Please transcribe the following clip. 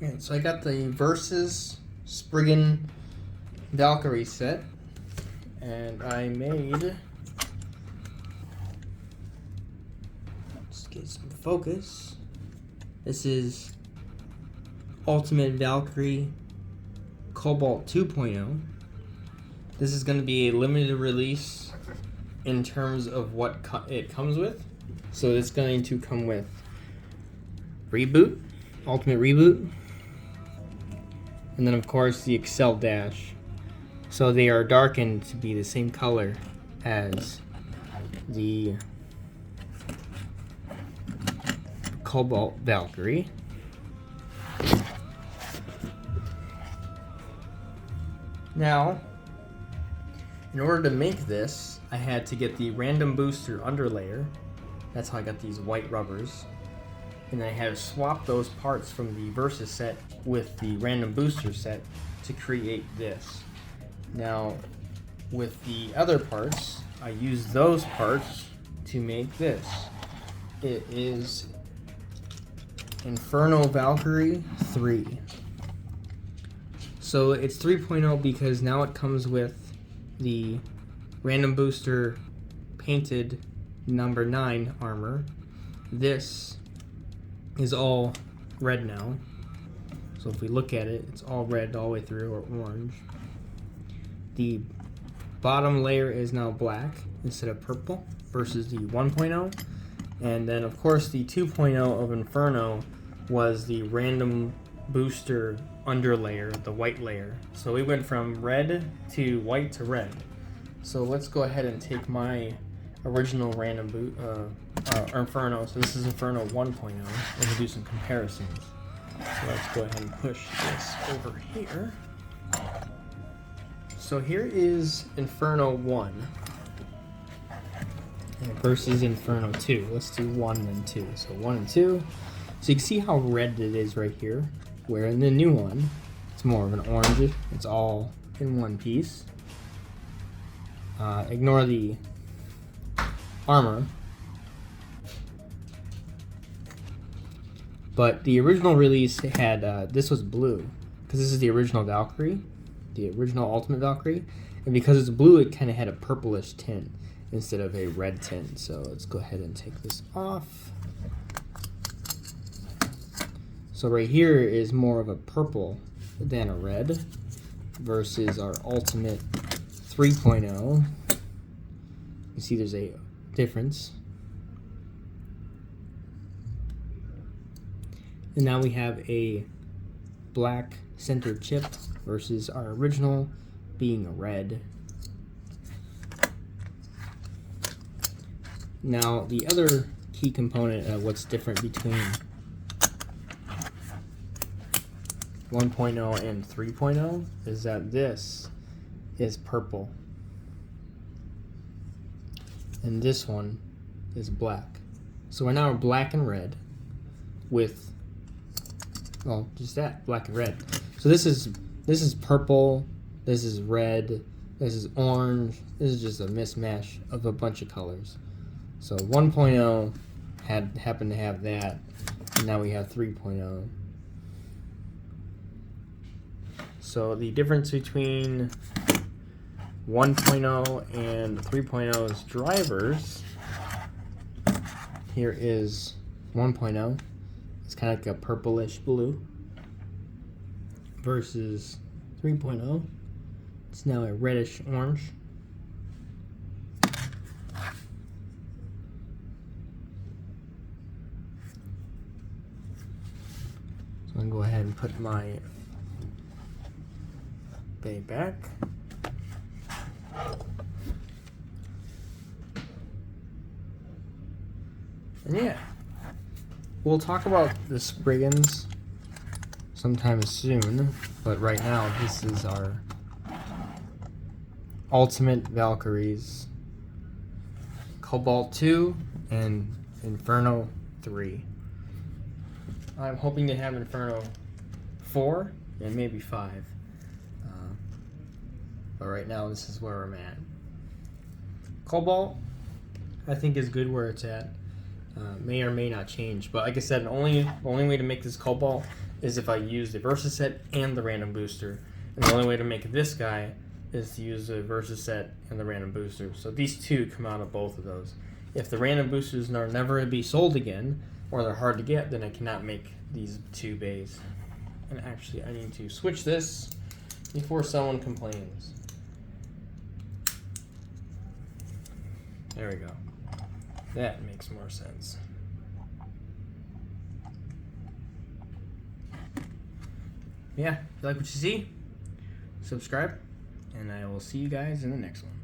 And so I got the Versus Spriggan Valkyrie set, and I made, let's get some focus. This is Ultimate Valkyrie Cobalt 2.0. This is going to be a limited release in terms of what it comes with. So it's going to come with Reboot, Ultimate Reboot, and then of course the Excel Dash. So they are darkened to be the same color as the Cobalt Valkyrie. Now, in order to make this, I had to get the random booster underlayer. That's how I got these white rubbers. And I had to swap those parts from the Versus set with the random booster set to create this. Now, with the other parts, I used those parts to make this. It is Inferno Valkyrie 3. So it's 3.0 because now it comes with the random booster painted number 9 armor. This is all red now. So if we look at it, it's all red all the way through, or orange. The bottom layer is now black instead of purple versus the 1.0. And then of course the 2.0 of Inferno was the random booster underlayer, the white layer. So we went from red to white to red. So let's go ahead and take my original random Inferno. So this is Inferno 1.0, and we'll do some comparisons. So let's go ahead and push this over here. So here is Inferno 1 versus Inferno 2. Let's do 1 and 2. So 1 and 2. So you can see how red it is right here. Where in the new one, it's more of an orange. It's all in one piece. Ignore the armor. But the original release had, this was blue, because this is the original Valkyrie, the original Ultimate Valkyrie. And because it's blue, it kind of had a purplish tint instead of a red tint. So let's go ahead and take this off. So right here is more of a purple than a red versus our Ultimate 3.0. You see there's a difference. And now we have a black center chip versus our original being a red. Now the other key component of what's different between 1.0 and 3.0 is that this is purple and this one is black. So we're now black and red with, well, just that, black and red. So this is purple, this is red, this is orange, this is just a mismatch of a bunch of colors. So 1.0 happened to have that, and now we have 3.0. So the difference between 1.0 and 3.0's drivers, here is 1.0. It's kind of like a purplish blue versus 3.0. It's now a reddish orange. So I'm going to go ahead and put my bay back. And yeah, we'll talk about the Spriggans sometime soon, but right now this is our Ultimate Valkyries, Cobalt 2 and Inferno 3. I'm hoping to have Inferno 4 and maybe 5. But right now this is where I'm at. Cobalt, I think, is good where it's at. may or may not change. But like I said, the only way to make this Cobalt is if I use the Versus set and the random booster. And the only way to make this guy is to use the Versus set and the random booster. So these two come out of both of those. If the random boosters are never to be sold again, or they're hard to get, then I cannot make these two bays. And actually, I need to switch this before someone complains. There we go. That makes more sense. Yeah, if you like what you see, subscribe, and I will see you guys in the next one.